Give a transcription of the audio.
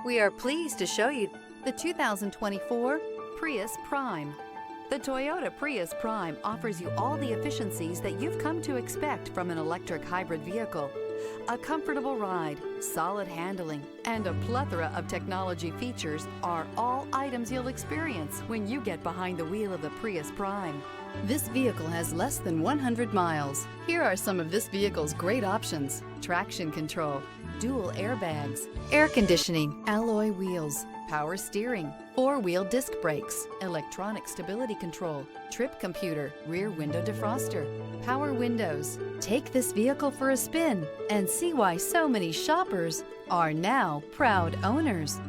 We are pleased to show you the 2024 Prius Prime. The Toyota Prius Prime offers you all the efficiencies that you've come to expect from an electric hybrid vehicle. A comfortable ride, solid handling, and a plethora of technology features are all items you'll experience when you get behind the wheel of the Prius Prime. This vehicle has less than 100 miles. Here are some of this vehicle's great options: traction control, dual airbags, air conditioning, alloy wheels, power steering, four-wheel disc brakes, electronic stability control, trip computer, rear window defroster, power windows. Take this vehicle for a spin and see why so many shoppers are now proud owners.